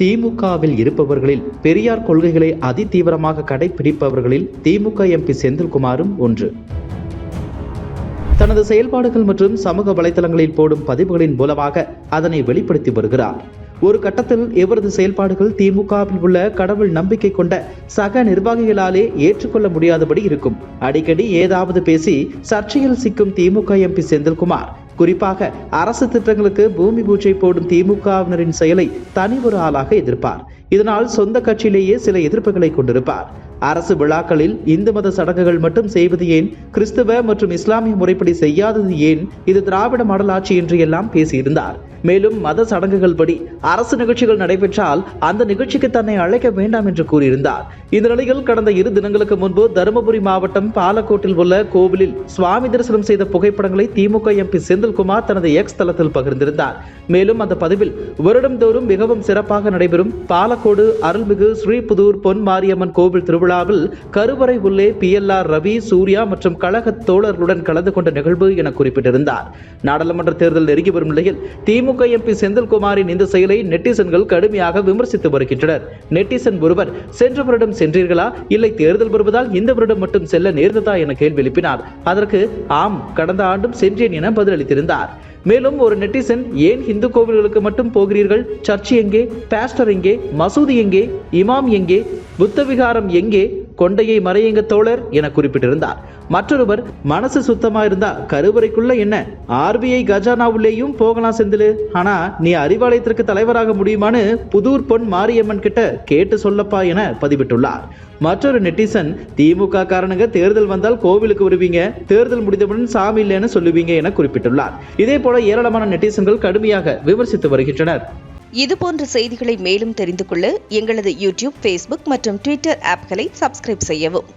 திமுகவில் இருப்பவர்களில் பெரியார் கொள்கைகளை அதிதீவிரமாக கடைபிடிப்பவர்களில் திமுக எம்பி செந்தில்குமாரும் ஒன்று. தனது செயல்பாடுகள் மற்றும் சமூக வலைதளங்களில் போடும் பதிவுகளின் மூலமாக அதனை வெளிப்படுத்தி வருகிறார். ஒரு கட்டத்தில் இவரது செயல்பாடுகள் திமுகவில் உள்ள கடவுள் நம்பிக்கை கொண்ட சக நிர்வாகிகளாலே ஏற்றுக்கொள்ள முடியாதபடி இருக்கும். அடிக்கடி ஏதாவது பேசி சர்ச்சையில் சிக்கும் திமுக எம்பி செந்தில்குமார் குறிப்பாக அரசு திட்டங்களுக்கு பூமி பூஜை போடும் திமுகவினரின் செயலை தனி ஒரு ஆளாக எதிர்ப்பார். இதனால் சொந்த கட்சியிலேயே சில எதிர்ப்புகளை கொண்டிருப்பார். அரசு விழாக்களில் இந்து மத சடங்குகள் மட்டும் செய்வது ஏன், கிறிஸ்துவ மற்றும் இஸ்லாமிய முறைப்படி செய்யாதது ஏன், இது திராவிட மாடல் ஆட்சி என்று எல்லாம் பேசியிருந்தார். மேலும் மத சடங்குகள் படி அரசு நிகழ்ச்சிகள் நடைபெற்றால் அந்த நிகழ்ச்சிக்கு தன்னை அழைக்க வேண்டாம் என்று கூறியிருந்தார். இந்த நிலையில் கடந்த 2 தினங்களுக்கு முன்பு தருமபுரி மாவட்டம் பாலக்கோட்டில் உள்ள கோவிலில் சுவாமி தரிசனம் செய்த புகைப்படங்களை திமுக எம்பி செந்தில்குமார் தனது எக்ஸ் தளத்தில் பகிர்ந்திருந்தார். மேலும் அந்த பதிவில் வருடந்தோறும் மிகவும் சிறப்பாக நடைபெறும் பாலக்கோடு அருள்மிகு ஸ்ரீபுதூர் பொன் மாரியம்மன் கோவில் திருவிழாவில் கருவறை உள்ளே PLR ரவி, சூர்யா மற்றும் கழக தோழர்களுடன் கலந்து கொண்ட நிகழ்வு என குறிப்பிட்டிருந்தார். நாடாளுமன்ற தேர்தல் நெருங்கி வரும் நிலையில் திமுக எம்பி செந்தில்குமாரின் இந்த செயலை நெட்டிசன்கள் கடுமையாக விமர்சித்து வருகின்றனர். நெட்டிசன் ஒருவர் சென்ற வருடம் சென்றீர்களா, இல்லை தேர்தல் வருவதால் இந்த வருடம் மட்டும் செல்ல நேர்ந்ததா என கேள்வி எழுப்பினார். அதற்கு ஆம், கடந்த ஆண்டும் சென்றேன் என பதிலளித்திருந்தார். மேலும் ஒரு நெட்டிசன், ஏன் இந்து கோவில்களுக்கு மட்டும் போகிறீர்கள், சர்ச் எங்கே, பாஸ்டர் எங்கே, மசூதி எங்கே, இமாம் எங்கே, புத்த விகாரம் எங்கே, கொண்டையை மறையுங்க தோழர் என குறிப்பிட்டிருந்தார். மற்றொருவர், மனசு சுத்தமா இருந்தா கருவறைக்குள்ள என்ன RBI கஜானா உள்ளேயும் போகலாம் செந்தில், ஆனா நீ அறிவாலயத்திற்கு தலைவராக முடியுமான்னு புதூர் பொன் மாரியம்மன் கிட்ட கேட்டு சொல்லப்பா என பதிவிட்டுள்ளார். மற்றொரு நெட்டிசன், திமுக காரணங்க தேர்தல் வந்தால் கோவிலுக்கு வருவீங்க, தேர்தல் முடிந்தவுடன் சாமி இல்லைன்னு சொல்லுவீங்க என குறிப்பிட்டுள்ளார். இதே போல ஏராளமான நெட்டிசன்கள் கடுமையாக விமர்சித்து வருகின்றனர். இதுபோன்ற செய்திகளை மேலும் தெரிந்து கொள்ள எங்களது யூடியூப், Facebook மற்றும் Twitter ஆப்களை சப்ஸ்கிரைப் செய்யவும்.